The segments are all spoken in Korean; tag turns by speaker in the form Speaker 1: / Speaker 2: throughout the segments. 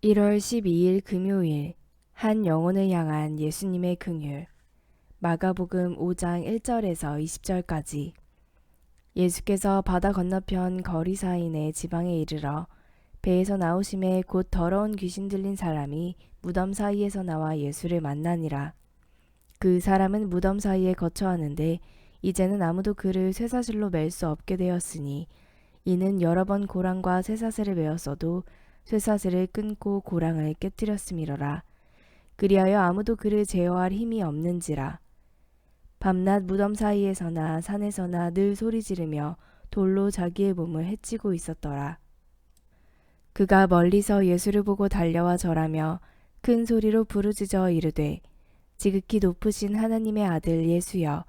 Speaker 1: 1월 12일 금요일 한 영혼을 향한 예수님의 긍휼. 마가복음 5장 1절에서 20절까지. 예수께서 바다 건너편 거리사인의 지방에 이르러 배에서 나오심에 곧 더러운 귀신 들린 사람이 무덤 사이에서 나와 예수를 만나니라. 그 사람은 무덤 사이에 거처하는데 이제는 아무도 그를 쇠사슬로 맬 수 없게 되었으니 이는 여러 번 고랑과 쇠사슬을 메었어도 쇠사슬을 끊고 고랑을 깨뜨렸음이로라. 그리하여 아무도 그를 제어할 힘이 없는지라. 밤낮 무덤 사이에서나 산에서나 늘 소리 지르며 돌로 자기의 몸을 해치고 있었더라. 그가 멀리서 예수를 보고 달려와 절하며 큰 소리로 부르짖어 이르되, 지극히 높으신 하나님의 아들 예수여,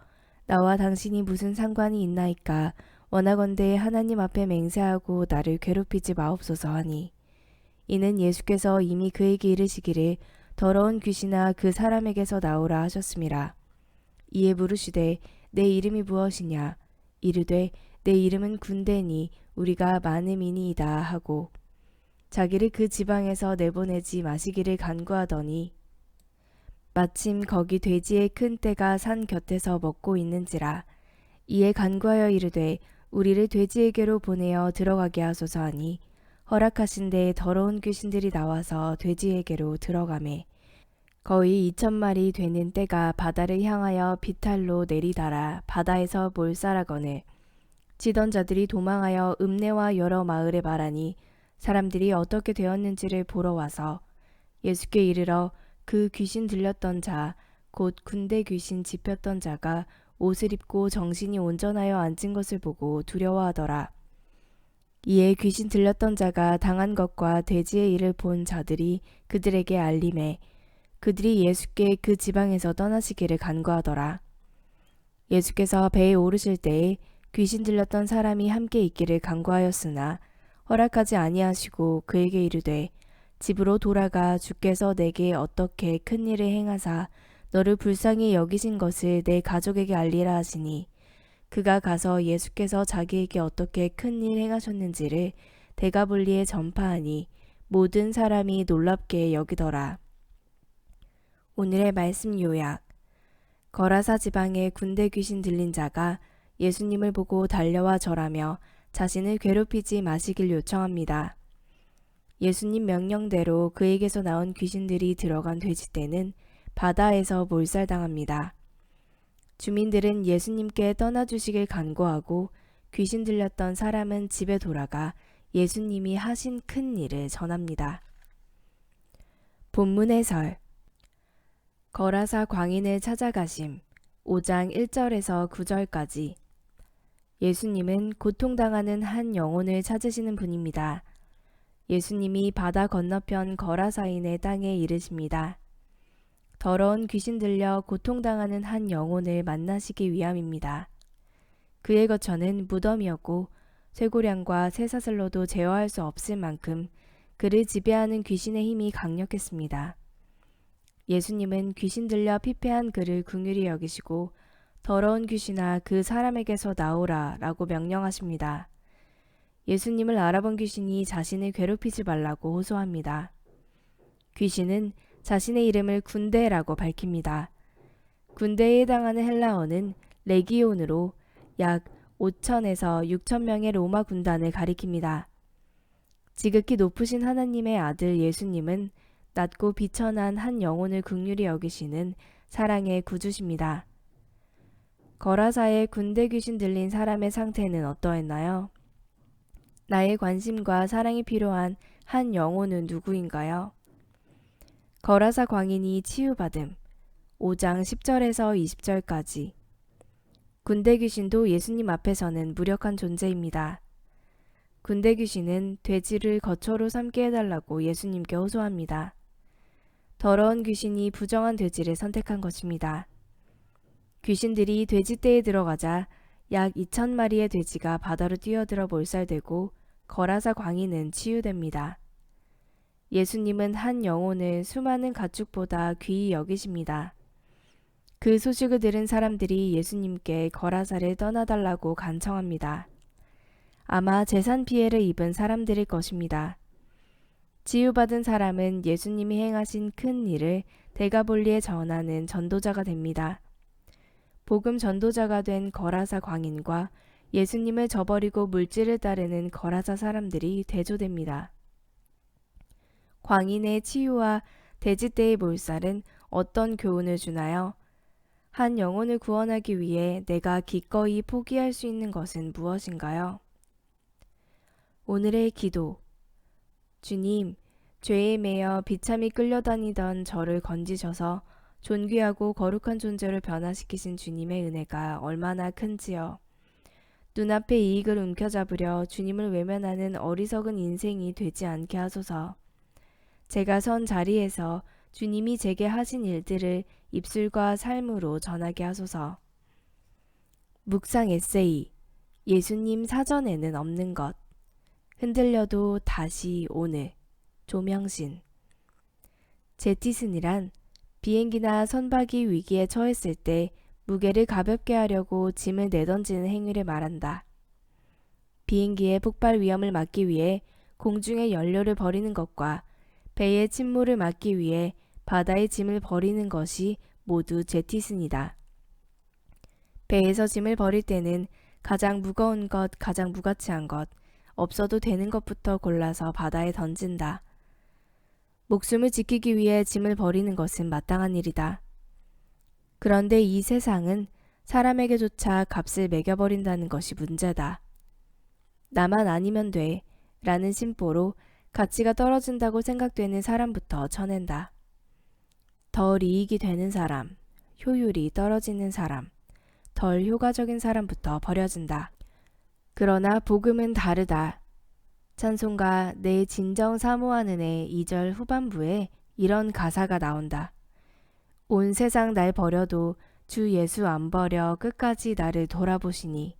Speaker 1: 나와 당신이 무슨 상관이 있나이까? 원하건대 하나님 앞에 맹세하고 나를 괴롭히지 마옵소서 하니, 이는 예수께서 이미 그에게 이르시기를 더러운 귀신아 그 사람에게서 나오라 하셨음이라. 이에 물으시되 내 이름이 무엇이냐? 이르되 내 이름은 군대니 우리가 많음이니이다 하고 자기를 그 지방에서 내보내지 마시기를 간구하더니 마침 거기 돼지의 큰 떼가 산 곁에서 먹고 있는지라. 이에 간구하여 이르되 우리를 돼지에게로 보내어 들어가게 하소서 하니 허락하신데 더러운 귀신들이 나와서 돼지에게로 들어가매 거의 2,000마리 되는 떼가 바다를 향하여 비탈로 내리달아 바다에서 몰살하거늘 치던 자들이 도망하여 읍내와 여러 마을에 말하니 사람들이 어떻게 되었는지를 보러 와서 예수께 이르러 그 귀신 들렸던 자 곧 군대 귀신 집혔던 자가 옷을 입고 정신이 온전하여 앉은 것을 보고 두려워하더라. 이에 귀신 들렸던 자가 당한 것과 돼지의 일을 본 자들이 그들에게 알림해 그들이 예수께 그 지방에서 떠나시기를 간구하더라. 예수께서 배에 오르실 때에 귀신 들렸던 사람이 함께 있기를 간구하였으나 허락하지 아니하시고 그에게 이르되 집으로 돌아가 주께서 내게 어떻게 큰 일을 행하사 너를 불쌍히 여기신 것을 내 가족에게 알리라 하시니 그가 가서 예수께서 자기에게 어떻게 큰 일 행하셨는지를 데가볼리에 전파하니 모든 사람이 놀랍게 여기더라. 오늘의 말씀 요약. 거라사 지방의 군대 귀신 들린 자가 예수님을 보고 달려와 절하며 자신을 괴롭히지 마시길 요청합니다. 예수님 명령대로 그에게서 나온 귀신들이 들어간 돼지떼는 바다에서 몰살당합니다. 주민들은 예수님께 떠나주시길 간구하고 귀신 들렸던 사람은 집에 돌아가 예수님이 하신 큰 일을 전합니다. 본문 해설. 거라사 광인을 찾아가심 5장 1절에서 9절까지. 예수님은 고통당하는 한 영혼을 찾으시는 분입니다. 예수님이 바다 건너편 거라사인의 땅에 이르십니다. 더러운 귀신 들려 고통당하는 한 영혼을 만나시기 위함입니다. 그의 거처는 무덤이었고 쇠고량과 쇠사슬로도 제어할 수 없을 만큼 그를 지배하는 귀신의 힘이 강력했습니다. 예수님은 귀신 들려 피폐한 그를 긍휼히 여기시고 더러운 귀신아 그 사람에게서 나오라 라고 명령하십니다. 예수님을 알아본 귀신이 자신을 괴롭히지 말라고 호소합니다. 귀신은 자신의 이름을 군대라고 밝힙니다. 군대에 해당하는 헬라어는 레기온으로 약 5천에서 6천 명의 로마 군단을 가리킵니다. 지극히 높으신 하나님의 아들 예수님은 낮고 비천한 한 영혼을 긍휼히 여기시는 사랑의 구주십니다. 거라사의 군대 귀신 들린 사람의 상태는 어떠했나요? 나의 관심과 사랑이 필요한 한 영혼은 누구인가요? 거라사 광인이 치유받음 5장 10절에서 20절까지. 군대 귀신도 예수님 앞에서는 무력한 존재입니다. 군대 귀신은 돼지를 거처로 삼게 해달라고 예수님께 호소합니다. 더러운 귀신이 부정한 돼지를 선택한 것입니다. 귀신들이 돼지떼에 들어가자 약 2,000마리의 돼지가 바다로 뛰어들어 몰살되고 거라사 광인은 치유됩니다. 예수님은 한 영혼을 수많은 가축보다 귀히 여기십니다. 그 소식을 들은 사람들이 예수님께 거라사를 떠나달라고 간청합니다. 아마 재산 피해를 입은 사람들일 것입니다. 치유받은 사람은 예수님이 행하신 큰 일을 데가볼리에 전하는 전도자가 됩니다. 복음 전도자가 된 거라사 광인과 예수님을 저버리고 물질을 따르는 거라사 사람들이 대조됩니다. 광인의 치유와 돼지떼의 몰살은 어떤 교훈을 주나요? 한 영혼을 구원하기 위해 내가 기꺼이 포기할 수 있는 것은 무엇인가요? 오늘의 기도. 주님, 죄에 매여 비참히 끌려다니던 저를 건지셔서 존귀하고 거룩한 존재로 변화시키신 주님의 은혜가 얼마나 큰지요. 눈앞의 이익을 움켜잡으려 주님을 외면하는 어리석은 인생이 되지 않게 하소서. 제가 선 자리에서 주님이 제게 하신 일들을 입술과 삶으로 전하게 하소서. 묵상 에세이. 예수님 사전에는 없는 것. 흔들려도 다시 오늘. 조명신. 제티슨이란 비행기나 선박이 위기에 처했을 때 무게를 가볍게 하려고 짐을 내던지는 행위를 말한다. 비행기의 폭발 위험을 막기 위해 공중에 연료를 버리는 것과 배의 침몰을 막기 위해 바다에 짐을 버리는 것이 모두 제티슨이다. 배에서 짐을 버릴 때는 가장 무거운 것, 가장 무가치한 것, 없어도 되는 것부터 골라서 바다에 던진다. 목숨을 지키기 위해 짐을 버리는 것은 마땅한 일이다. 그런데 이 세상은 사람에게조차 값을 매겨버린다는 것이 문제다. 나만 아니면 돼 라는 심보로 가치가 떨어진다고 생각되는 사람부터 쳐낸다. 덜 이익이 되는 사람, 효율이 떨어지는 사람, 덜 효과적인 사람부터 버려진다. 그러나 복음은 다르다. 찬송가 내 진정 사모하는 애 2절 후반부에 이런 가사가 나온다. 온 세상 날 버려도 주 예수 안 버려 끝까지 나를 돌아보시니.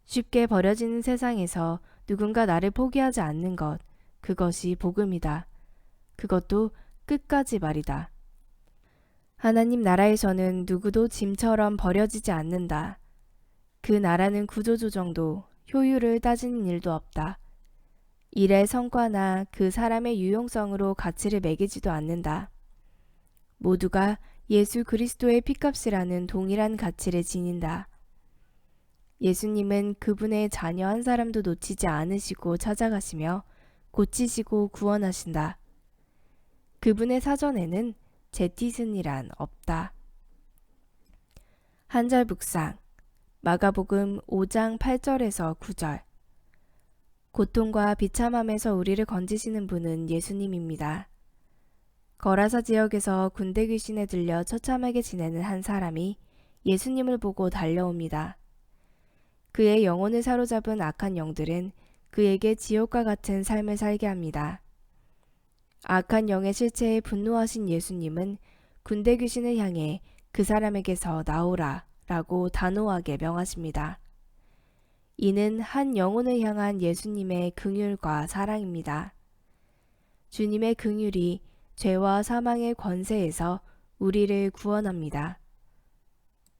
Speaker 1: 쉽게 버려지는 세상에서 누군가 나를 포기하지 않는 것, 그것이 복음이다. 그것도 끝까지 말이다. 하나님 나라에서는 누구도 짐처럼 버려지지 않는다. 그 나라는 구조조정도 효율을 따지는 일도 없다. 일의 성과나 그 사람의 유용성으로 가치를 매기지도 않는다. 모두가 예수 그리스도의 피값이라는 동일한 가치를 지닌다. 예수님은 그분의 자녀 한 사람도 놓치지 않으시고 찾아가시며 고치시고 구원하신다. 그분의 사전에는 제티슨이란 없다. 한절 묵상. 마가복음 5장 8절에서 9절. 고통과 비참함에서 우리를 건지시는 분은 예수님입니다. 거라사 지역에서 군대 귀신에 들려 처참하게 지내는 한 사람이 예수님을 보고 달려옵니다. 그의 영혼을 사로잡은 악한 영들은 그에게 지옥과 같은 삶을 살게 합니다. 악한 영의 실체에 분노하신 예수님은 군대 귀신을 향해 그 사람에게서 나오라 라고 단호하게 명하십니다. 이는 한 영혼을 향한 예수님의 긍휼과 사랑입니다. 주님의 긍휼이 죄와 사망의 권세에서 우리를 구원합니다.